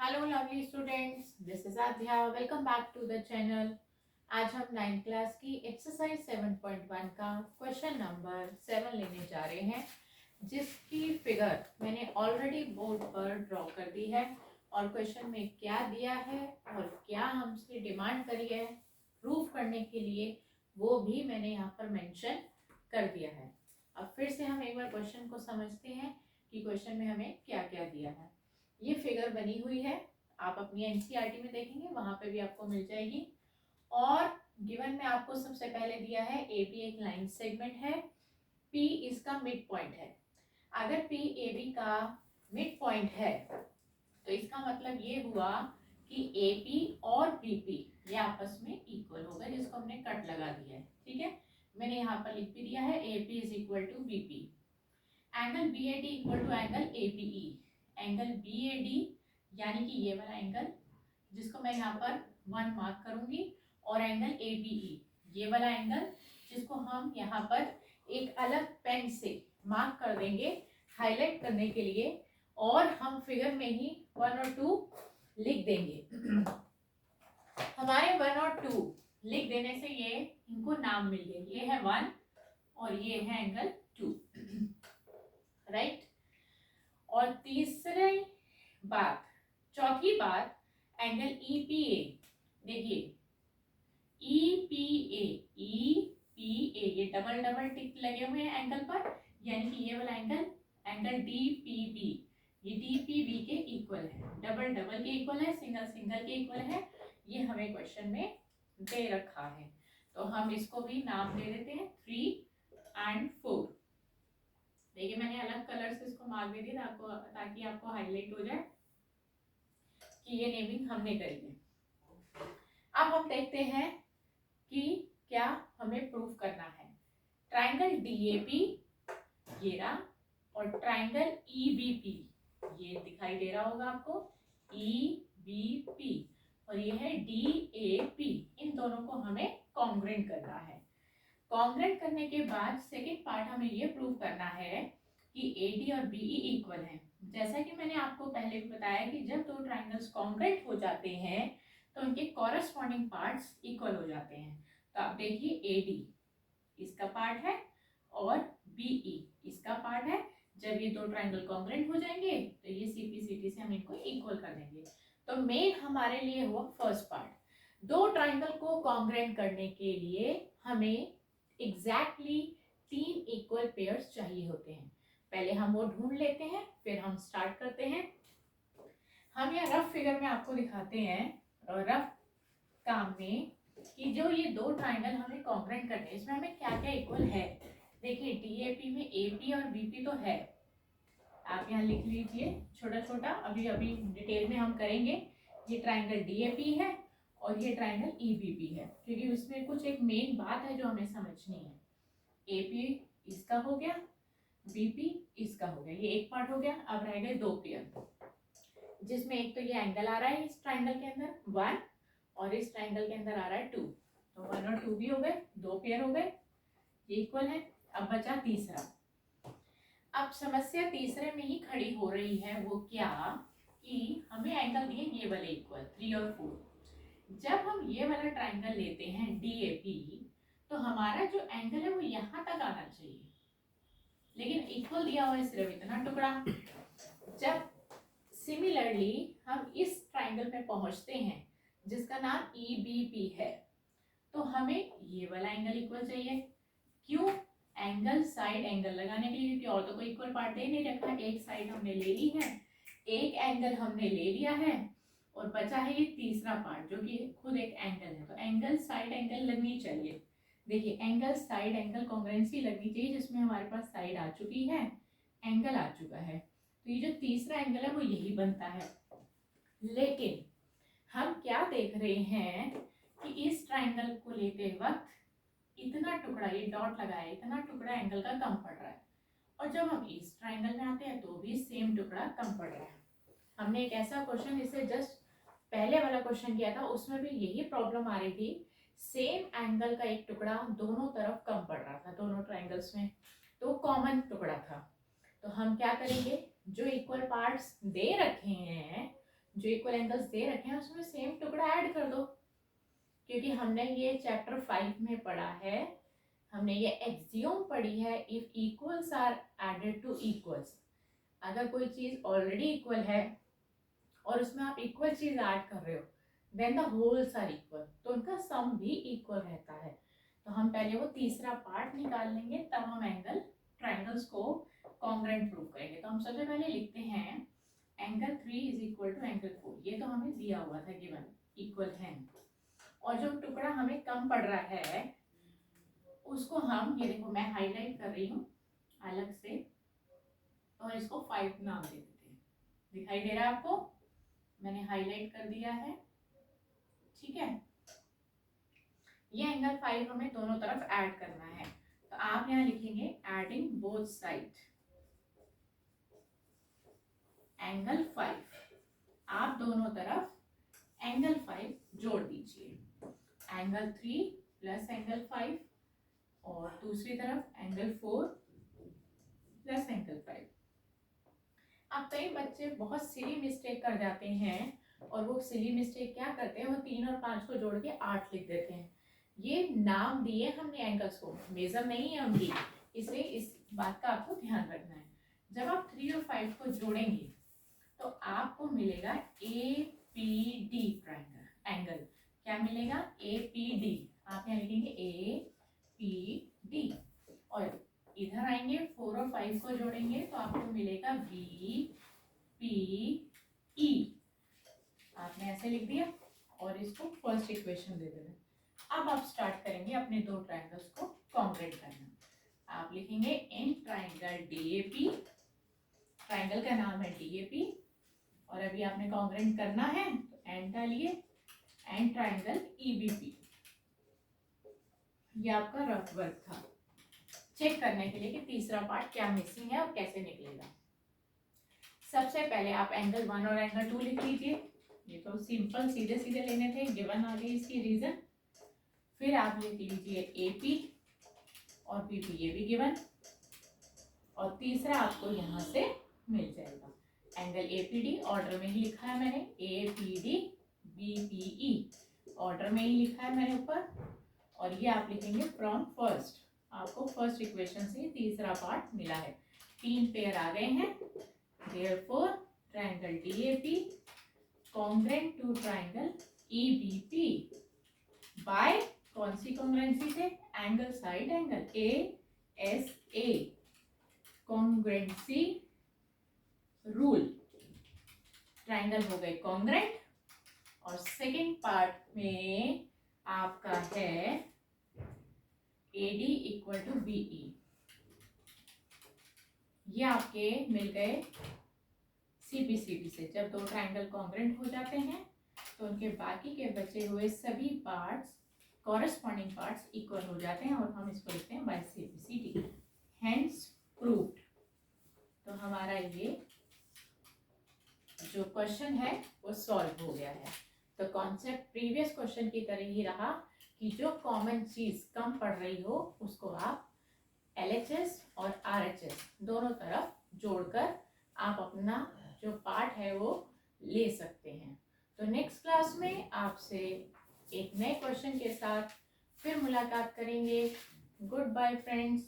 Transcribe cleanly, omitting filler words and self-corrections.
Hello lovely students, this is Aadhya. Welcome back to the channel. आज हम 9th class की exercise 7.1 का question number 7 लेने जा रहे हैं, जिसकी फिगर मैंने ऑलरेडी बोर्ड पर ड्रॉ कर दी है और क्वेश्चन में क्या दिया है और क्या हमसे डिमांड करी है प्रूफ करने के लिए वो भी मैंने यहाँ पर मेंशन कर दिया है। अब फिर से हम एक बार क्वेश्चन को समझते हैं कि क्वेश्चन में हमें क्या क्या दिया है। ये फिगर बनी हुई है, आप अपनी एनसीईआरटी में देखेंगे, वहां पे भी आपको मिल जाएगी। और गिवन में आपको सबसे पहले दिया है ए बी एक लाइन सेगमेंट है, पी इसका मिड पॉइंट है। अगर पी ए बी का मिड पॉइंट है तो इसका मतलब ये हुआ कि ए पी और बी पी ये आपस में इक्वल हो गए, जिसको हमने कट लगा दिया है। ठीक है, मैंने यहाँ पर लिख भी दिया है A P is equal to B P. Angle B A D equal to angle A P E. Angle B A D यानी कि ये वाला एंगल, जिसको मैं यहाँ पर 1 मार्क करूंगी, और एंगल ए बी ई ये वाला एंगल, जिसको हम यहाँ पर एक अलग पेन से मार्क कर देंगे हाईलाइट करने के लिए, और हम फिगर में ही 1 और 2 लिख देंगे। हमारे 1 और 2 लिख देने से ये इनको नाम मिल गए, ये है 1 और ये है एंगल 2, राइट। और तीसरी बात, चौथी बात, एंगल ई पी ए। देखिए ई पी ए ये डबल डबल टिक लगे हुए हैं एंगल पर, यानी कि ये वाला angle angle D P B, ये डी पी बी के इक्वल है, डबल डबल के इक्वल है, सिंगल सिंगल के इक्वल है। ये हमें क्वेश्चन में दे रखा है, तो हम इसको भी नाम दे देते हैं 3 and 4। देखिए मैंने अलग कलर से इसको मार्क दे दिया आपको, ताकि आपको हाईलाइट हो जाए कि ये नेमिंग हमने करी है। अब हम देखते हैं कि क्या हमें प्रूफ करना है। ट्राइंगल डीएपी ये रहा, और ट्राइंगल ईबीपी ये दिखाई दे रहा होगा आपको, ईबीपी, और ये है डीएपी। इन दोनों को हमें कॉन्ग्रुएंट करना है। कॉन्ग्रुएंट करने के बाद सेकेंड पार्ट हमें ये प्रूव करना है कि एडी और बीई इक्वल है। जैसा कि मैंने आपको पहले भी बताया कि जब दो ट्राइंगल्स कॉन्ग्रुएंट हो जाते हैं तो उनके कॉरेस्पॉन्डिंग पार्ट्स इक्वल हो जाते हैं। तो आप देखिए एडी इसका पार्ट है और बीई इसका पार्ट है। जब ये दो ट्राइंगल कॉन्ग्रुएंट हो जाएंगे तो ये सीपी सीटी से हम इनको इक्वल कर देंगे। तो मेन हमारे लिए हुआ फर्स्ट पार्ट। दो ट्राइंगल को कॉन्ग्रुएंट करने के लिए हमें एग्जैक्टली 3 इक्वल पेयर्स चाहिए होते हैं। पहले हम वो ढूंढ लेते हैं, फिर हम स्टार्ट करते हैं। हम यह रफ फिगर में आपको दिखाते हैं, और रफ काम में, कि जो ये दो ट्राइंगल हमें कॉन्ग्रुएंट करने हैं, इसमें हमें क्या क्या इक्वल है। देखिए डीएपी में एपी और बीपी तो है, आप यहाँ लिख लीजिए छोटा छोटा, अभी अभी डिटेल में हम करेंगे। ये ट्राइंगल डीएपी है और ये ट्राइंगल ईबीपी है, क्योंकि उसमें कुछ एक मेन बात है जो हमें समझनी है। एपी इसका हो गया, बीपी इसका हो गया, ये एक पार्ट हो गया। अब रह गए दो पेयर, जिसमें एक तो ये एंगल आ रहा है इस ट्राइंगल के अंदर 1, और इस ट्राइंगल के अंदर आ रहा है 2। तो 1 और 2 भी हो गए, दो पेयर हो गए, ये इक्वल है। अब बचा तीसरा। अब समस्या तीसरे में ही खड़ी हो रही है, वो क्या कि हमें एंगल दिए ये वाले इक्वल 3 और 4। जब हम ये वाला ट्राइंगल लेते हैं डीएपी, तो हमारा जो एंगल है वो यहाँ तक आना चाहिए, लेकिन इक्वल दिया हुआ है सिर्फ इतना टुकड़ा। जब सिमिलरली हम इस ट्राइंगल में पहुंचते हैं जिसका नाम ईबीपी है, तो हमें ये वाला एंगल इक्वल चाहिए। क्यों? एंगल साइड एंगल लगाने के लिए, क्योंकि और तो कोई इक्वल पार्ट दे नहीं रखा। एक साइड हमने ले ली है, एक एंगल हमने ले लिया है, और बचा है ये तीसरा पार्ट जो कि खुद एक एंगल है। तो एंगल साइड एंगल लगनी चाहिए। देखिए एंगल साइड एंगल कॉन्ग्रुएंसी लगनी चाहिए, जिसमें हमारे पास साइड आ चुकी है, एंगल आ चुका है। तो ये जो तीसरा एंगल है वो यही बनता है। लेकिन हम क्या देख रहे हैं कि इस ट्राइंगल को लेते वक्त इतना टुकड़ा, ये डॉट लगा है, इतना टुकड़ा एंगल का कम पड़ रहा है, और जब हम इस ट्राइंगल में आते हैं तो भी सेम टुकड़ा कम पड़ रहा है। हमने एक ऐसा क्वेश्चन इससे जस्ट पहले वाला क्वेश्चन किया था, उसमें भी यही प्रॉब्लम आ रही थी। सेम एंगल का एक टुकड़ा दोनों तरफ कम पड़ रहा था, दोनों ट्राइंगल्स में, तो कॉमन टुकड़ा था। तो हम क्या करेंगे, जो इक्वल पार्ट्स दे रखे हैं जो इक्वल एंगल्स दे रखे हैं उसमें सेम टुकड़ा ऐड कर दो, क्योंकि हमने ये चैप्टर 5 में पढ़ा है, हमने ये एक्सियोम पढ़ी है, if equals are added to equals, अगर कोई चीज ऑलरेडी इक्वल है और उसमें आप इक्वल चीज ऐड कर रहे हो, then the wholes are equal, तो उनका सम भी इक्वल रहता है। तो हम पहले वो तीसरा पार्ट निकाल लेंगे, तब हम एंगल ट्राइंगल्स को कॉन्ग्रुएंट प्रूव करेंगे। तो हम सबसे पहले लिखते हैं angle 3 is equal to angle 4, ये तो हमें दिया हुआ था गिवन, इक्वल है। और जो टुकड़ा हमें कम पड़ रहा है उसको हम, ये देखो मैं हाईलाइट कर रही हूँ अलग से, और इसको 5 नाम दे देते हैं। दिखाई दे रहा है आपको, मैंने हाईलाइट कर दिया है, ठीक है। ये एंगल 5 हमें दोनों तरफ ऐड करना है, तो आप यहाँ लिखेंगे एडिंग बोथ साइड एंगल 5, आप दोनों तरफ एंगल 5 जोड़ दीजिए, एंगल 3 प्लस एंगल 5, और दूसरी तरफ एंगल 4 प्लस एंगल 5। अब कई बच्चे बहुत सिली मिस्टेक कर जाते हैं, और वो सिली मिस्टेक क्या करते हैं, वो 3 और 5 को जोड़ के 8 लिख देते हैं। ये नाम दिए हमने एंगल्स को, मेजर नहीं है उनकी, इसलिए इस बात का आपको ध्यान रखना है। जब आप 3 और 5 को जोड़ेंगे तो आपको मिलेगा APD ट्राइंगल एंगल, क्या मिलेगा, APD, आप यहाँ लिखेंगे APD, और इधर आएंगे 4 और 5 को जोड़ेंगे तो आपको मिलेगा VPE, आपने ऐसे लिख दिया, और इसको फर्स्ट इक्वेशन दे देना। अब आप स्टार्ट करेंगे अपने दो ट्राइंगल्स को कॉन्ग्रुएंट करना। आप लिखेंगे इन ट्राइंगल DAP, ट्राइंगल का नाम है DAP, और अभी आपने कॉन्ग्रुएंट करना है तो एंड डालिए, एंड ट्राइंगल EBP। ये आपका रफ वर्क था चेक करने के लिए कि तीसरा पार्ट क्या मिसिंग है और कैसे निकलेगा। सबसे पहले आप एंगल 1 और एंगल 2 लिख लीजिए, ये तो सिंपल सीधे सीधे लेने थे, गिवन आ गई इसकी रीजन। फिर आप लिख लीजिए AP और BP, ये भी गिवन, और तीसरा आपको यहाँ से मिल जाएगा एंगल APD, ऑर्डर में ही लिखा है मैंने, APD BPE ऑर्डर में ही लिखा है मैंने ऊपर, और ये आप लिखेंगे फ्रॉम फर्स्ट, आपको फर्स्ट इक्वेशन से तीसरा पार्ट मिला है, 3 पेयर आ गए हैं। Therefore triangle DAP congruent to triangle EBP by कौन सी कॉन्ग्रुएंसी से, angle side angle ASA congruency rule, triangle हो गए कॉन्ग्रुएंट। और सेकेंड पार्ट में आपका है AD इक्वल टू BE, ये आपके मिल गए CPCD से। जब दो ट्राइंगल कॉन्ग्रुएंट हो जाते हैं तो उनके बाकी के बचे हुए सभी पार्ट्स, कॉरेस्पॉन्डिंग पार्ट्स इक्वल हो जाते हैं, और हम इसको लिखते हैं बाय CPCD, हेंस प्रूव्ड। तो हमारा ये जो क्वेश्चन है वो सॉल्व हो गया है। तो कॉन्सेप्ट प्रीवियस क्वेश्चन की तरह ही रहा कि जो कॉमन चीज कम पड़ रही हो उसको आप LHS और RHS दोनों तरफ जोड़कर आप अपना जो पार्ट है वो ले सकते हैं। तो नेक्स्ट क्लास में आपसे एक नए क्वेश्चन के साथ फिर मुलाकात करेंगे। Good bye friends.